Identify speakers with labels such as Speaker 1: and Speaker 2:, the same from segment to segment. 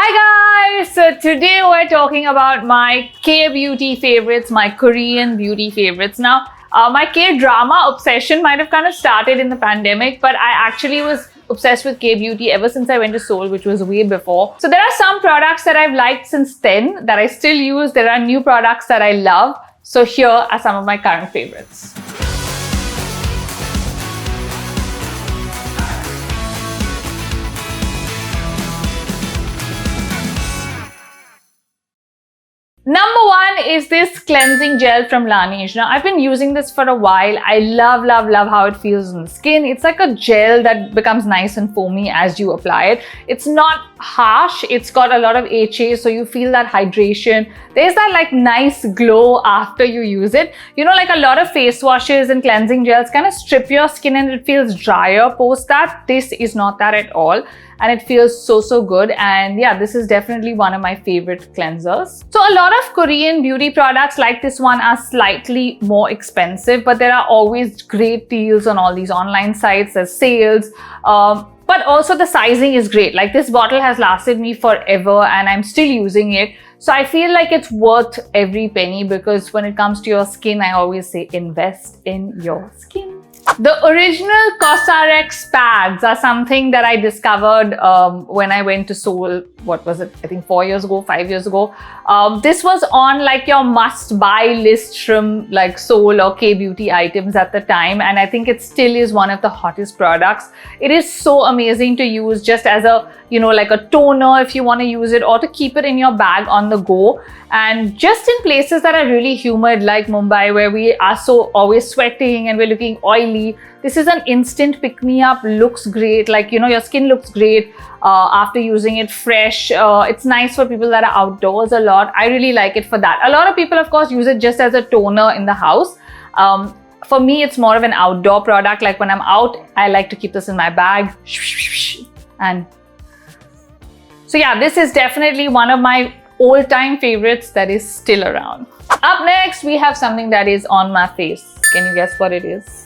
Speaker 1: Hi guys! So today we're talking about my K-beauty favorites, my Korean beauty favorites. Now, my K-drama obsession might have kind of started in the pandemic, but I actually was obsessed with K-beauty ever since I went to Seoul, which was way before. So there are some products that I've liked since then that I still use. There are new products that I love. So here are some of my current favorites. Number one is this cleansing gel from LANEIGE. Now, I've been using this for a while. I love how it feels on the skin. It's like a gel that becomes nice and foamy as you apply it. It's not harsh. It's got a lot of HA, so you feel that hydration. There's that like nice glow after you use it. You know, like a lot of face washes and cleansing gels kind of strip your skin and it feels drier post that. This is not that at all. And it feels so good. And yeah, this is definitely one of my favorite cleansers. So a lot of Korean beauty products like this one are slightly more expensive, but there are always great deals on all these online sites. There's sales. But also the sizing is great. Like this bottle has lasted me forever and I'm still using it. So I feel like it's worth every penny because when it comes to your skin, I always say invest in your skin. The original COSRX Pads are something that I discovered when I went to Seoul. What was it? I think 4 years ago, 5 years ago. This was on like your must-buy list from like Seoul or K-beauty items at the time. And I think it still is one of the hottest products. It is so amazing to use just as a, you know, like a toner if you want to use it or to keep it in your bag on the go. And just in places that are really humid like Mumbai where we are so always sweating and we're looking oily, this is an instant pick-me-up, looks great, like, you know, your skin looks great after using it fresh. It's nice for people that are outdoors a lot. I really like it for that. A lot of people, of course, use it just as a toner in the house. For me, it's more of an outdoor product. Like when I'm out, I like to keep this in my bag. And so yeah, this is definitely one of my all-time favorites that is still around. Up next, we have something that is on my face. Can you guess what it is?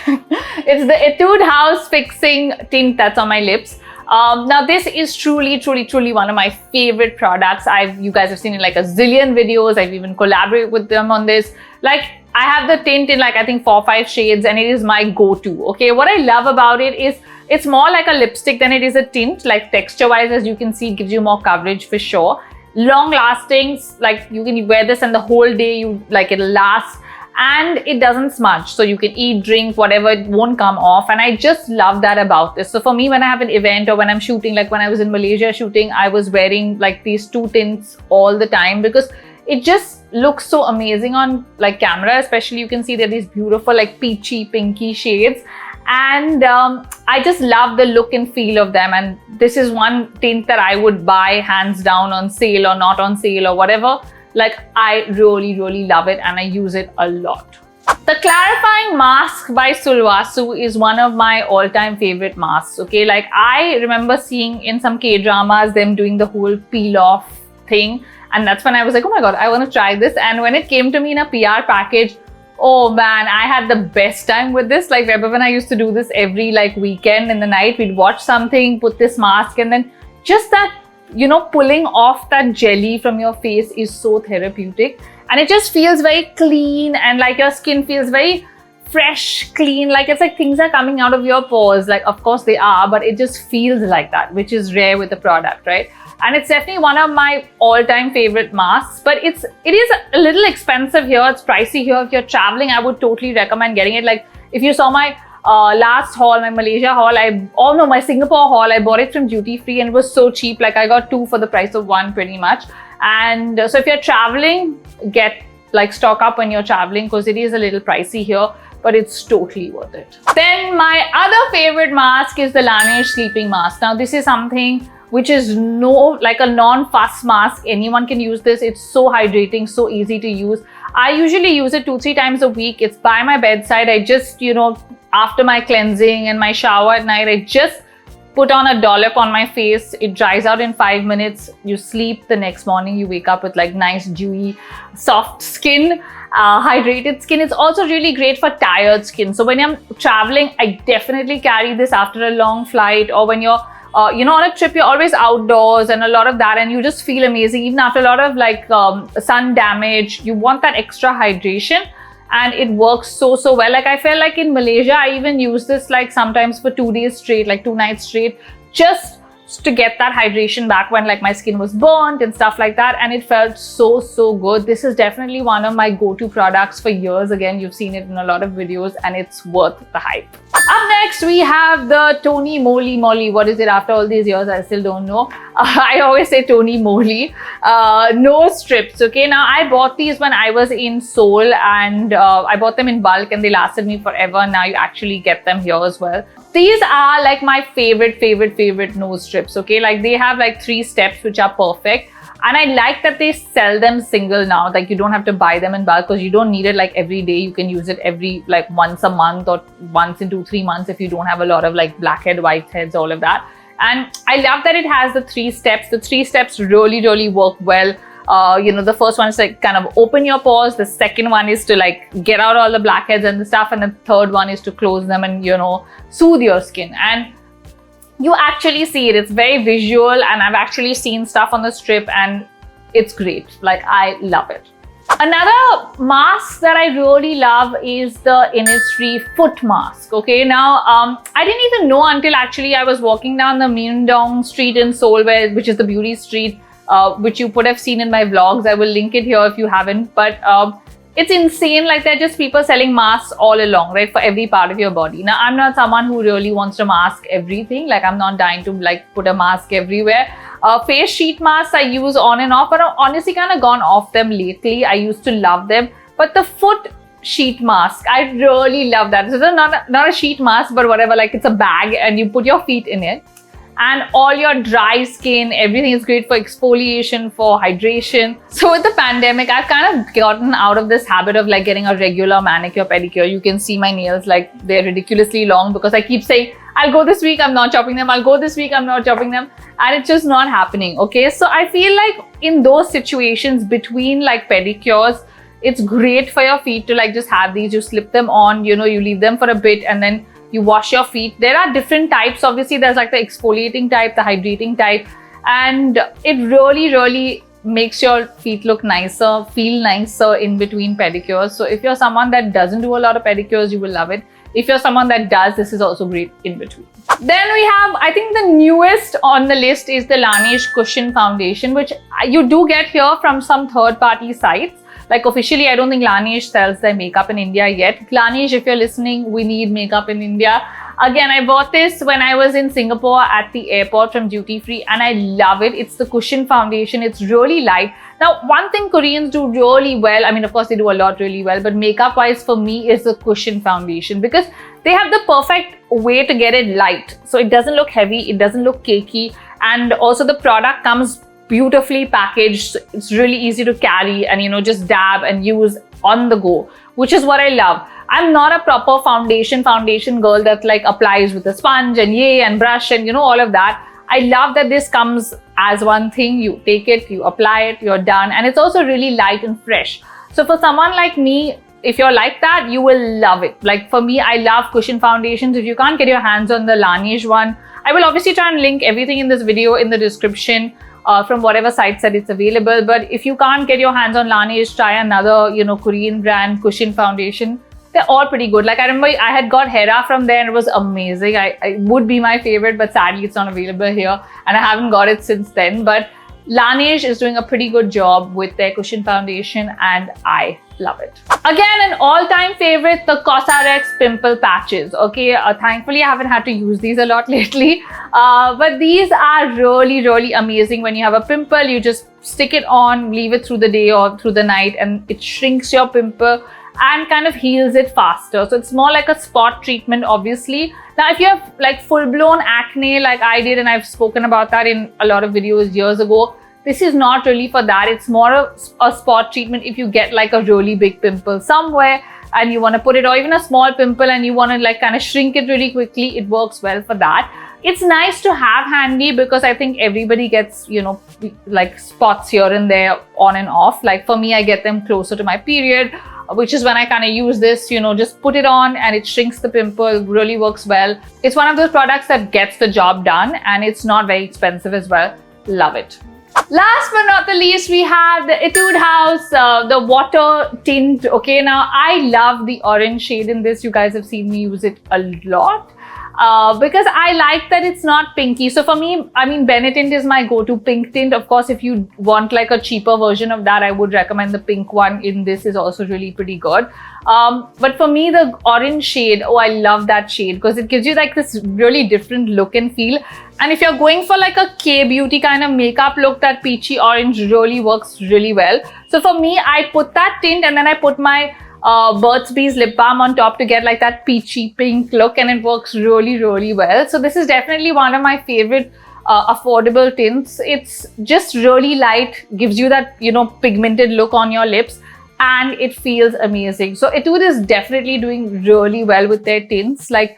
Speaker 1: It's the Etude House Fixing Tint that's on my lips. Now this is truly one of my favorite products. You guys have seen it like a zillion videos. I've even collaborated with them on this. Like I have the tint in like I think 4 or 5 shades and it is my go-to. Okay, what I love about it is it's more like a lipstick than it is a tint. Like texture wise, as you can see, gives you more coverage for sure. Long lasting, like you can wear this and the whole day it'll last. And it doesn't smudge, so you can eat, drink, whatever, it won't come off. And I just love that about this. So for me, when I have an event or when I'm shooting, like when I was in Malaysia shooting, I was wearing like these 2 tints all the time because it just looks so amazing on like camera. Especially you can see they're these beautiful like peachy, pinky shades. And I just love the look and feel of them. And this is one tint that I would buy hands down on sale or not on sale or whatever. Like I really love it and I use it a lot. The clarifying mask by Sulwhasoo is one of my all-time favorite masks. Okay, like I remember seeing in some K-dramas them doing the whole peel off thing, and that's when I was like, oh my god, I want to try this. And when it came to me in a PR package, oh man, I had the best time with this. Like remember when I used to do this every like weekend in the night, we'd watch something, put this mask, and then just that, you know, pulling off that jelly from your face is so therapeutic. And it just feels very clean and like your skin feels very fresh, clean. Like it's like things are coming out of your pores. Like of course they are, but it just feels like that, which is rare with the product, right? And it's definitely one of my all-time favorite masks, but it is a little expensive here. It's pricey here. If you're traveling, I would totally recommend getting it. Like if you saw my last haul, my Malaysia haul, my Singapore haul, I bought it from duty free and it was so cheap. Like I got 2 for the price of 1 pretty much. And so if you're traveling, stock up when you're traveling because it is a little pricey here, but it's totally worth it. Then my other favorite mask is the LANEIGE sleeping mask. Now this is something which is like a non-fuss mask. Anyone can use this. It's so hydrating, so easy to use. I usually use it 2-3 times a week. It's by my bedside. I just, you know, after my cleansing and my shower at night, I just put on a dollop on my face. It dries out in 5 minutes. You sleep, the next morning you wake up with like nice, dewy, soft skin, hydrated skin. It's also really great for tired skin. So when I'm traveling, I definitely carry this after a long flight or when you're on a trip, you're always outdoors and a lot of that, and you just feel amazing. Even after a lot of like sun damage, you want that extra hydration, and it works so well. Like I felt like in Malaysia, I even use this like sometimes for 2 days straight, like 2 nights straight, just to get that hydration back when like my skin was burnt and stuff like that, and it felt so good. This is definitely one of my go-to products for years. Again, you've seen it in a lot of videos and it's worth the hype. Up next, we have the TONYMOLY. What is it after all these years? I still don't know. I always say TONYMOLY. Nose strips. Okay, now I bought these when I was in Seoul, and I bought them in bulk and they lasted me forever. Now you actually get them here as well. These are like my favorite nose strips. Okay, like they have like 3 steps which are perfect. And I like that they sell them single now. Like you don't have to buy them in bulk because you don't need it like every day. You can use it every like once a month or once in 2-3 months if you don't have a lot of like blackhead, whiteheads, all of that. And I love that it has the 3 steps. The 3 steps really work well. The first one is like kind of open your pores. The second one is to like get out all the blackheads and the stuff. And the third one is to close them and, soothe your skin. And you actually see it. It's very visual, and I've actually seen stuff on the strip and it's great. Like I love it. Another mask that I really love is the Innisfree foot mask. Okay, now I didn't even know until actually I was walking down the Myeongdong street in Seoul, which is the beauty street, which you would have seen in my vlogs. I will link it here if you haven't. But it's insane. Like there are just people selling masks all along, right, for every part of your body. Now I'm not someone who really wants to mask everything. Like I'm not dying to like put a mask everywhere. Face sheet masks I use on and off, but I've honestly kind of gone off them lately. I used to love them, but the foot sheet mask, I really love that. So it's not a sheet mask, but whatever, like it's a bag and you put your feet in it. And all your dry skin, everything is great for exfoliation, for hydration. So with the pandemic, I've kind of gotten out of this habit of like getting a regular manicure, pedicure. You can see my nails, like they're ridiculously long because I keep saying, I'll go this week, I'm not chopping them. I'll go this week, I'm not chopping them. And it's just not happening, okay? So I feel like in those situations between like pedicures, it's great for your feet to like just have these. You slip them on, you leave them for a bit and then you wash your feet. There are different types. Obviously, there's like the exfoliating type, the hydrating type, and it really makes your feet look nicer, feel nicer in between pedicures. So if you're someone that doesn't do a lot of pedicures, you will love it. If you're someone that does, this is also great in between. Then we have, I think the newest on the list is the LANEIGE Cushion Foundation, which you do get here from some third-party sites. Like officially, I don't think LANEIGE sells their makeup in India yet. LANEIGE, if you're listening, we need makeup in India. Again, I bought this when I was in Singapore at the airport from duty free, and I love it. It's the cushion foundation. It's really light. Now, one thing Koreans do really well, I mean, of course, they do a lot really well, but makeup wise for me is the cushion foundation because they have the perfect way to get it light. So it doesn't look heavy, it doesn't look cakey, and also the product comes beautifully packaged. It's really easy to carry and just dab and use on the go, which is what I love. I'm not a proper foundation girl that like applies with a sponge and brush and all of that. I love that this comes as one thing. You take it, you apply it, you're done, and it's also really light and fresh. So for someone like me, if you're like that, you will love it. Like for me, I love cushion foundations. If you can't get your hands on the LANEIGE one, I will obviously try and link everything in this video in the description. From whatever sites that it's available. But if you can't get your hands on LANEIGE, try another, Korean brand cushion foundation. They're all pretty good. Like I remember I had got Hera from there and it was amazing. I would be my favorite, but sadly it's not available here and I haven't got it since then. But LANEIGE is doing a pretty good job with their cushion foundation and I love it. Again, an all-time favorite, the COSRX Pimple patches. Okay, thankfully I haven't had to use these a lot lately, but these are really amazing. When you have a pimple, you just stick it on, leave it through the day or through the night, and it shrinks your pimple and kind of heals it faster. So it's more like a spot treatment, obviously. Now, if you have like full-blown acne like I did, and I've spoken about that in a lot of videos years ago, this is not really for that. It's more a spot treatment if you get like a really big pimple somewhere and you want to put it, or even a small pimple and you want to like kind of shrink it really quickly. It works well for that. It's nice to have handy because I think everybody gets, like spots here and there on and off. Like for me, I get them closer to my period which is when I kind of use this, just put it on and it shrinks the pimple, really works well. It's one of those products that gets the job done and it's not very expensive as well. Love it. Last but not the least, we have the Etude House, the water tint. Okay, now I love the orange shade in this. You guys have seen me use it a lot. Because I like that it's not pinky. So for me, I mean, Benetint is my go-to pink tint. Of course, if you want like a cheaper version of that, I would recommend the pink one in this is also really pretty good. But for me, the orange shade, oh, I love that shade because it gives you like this really different look and feel. And if you're going for like a K-beauty kind of makeup look, that peachy orange really works really well. So for me, I put that tint and then I put my Burt's Bees lip balm on top to get like that peachy pink look, and it works really, really well. So this is definitely one of my favorite affordable tints. It's just really light, gives you that, pigmented look on your lips, and it feels amazing. So Etude is definitely doing really well with their tints. Like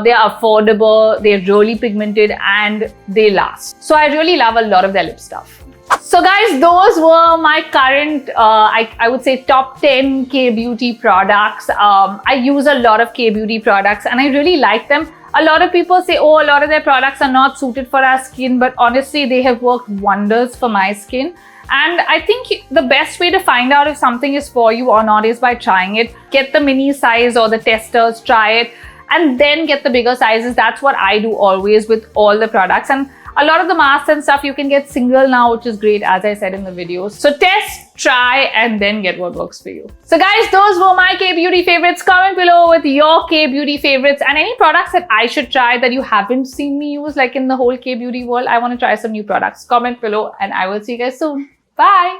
Speaker 1: they're affordable, they're really pigmented, and they last. So I really love a lot of their lip stuff. So guys, those were my current, I would say top 10 K-beauty products. I use a lot of K-beauty products and I really like them. A lot of people say, oh, a lot of their products are not suited for our skin, but honestly, they have worked wonders for my skin. And I think the best way to find out if something is for you or not is by trying it. Get the mini size or the testers, try it, and then get the bigger sizes. That's what I do always with all the products. And a lot of the masks and stuff you can get single now, which is great, as I said in the videos. So test, try, and then get what works for you. So guys, those were my K-beauty favorites. Comment below with your K-beauty favorites and any products that I should try that you haven't seen me use, like in the whole K-beauty world. I want to try some new products. Comment below and I will see you guys soon. Bye.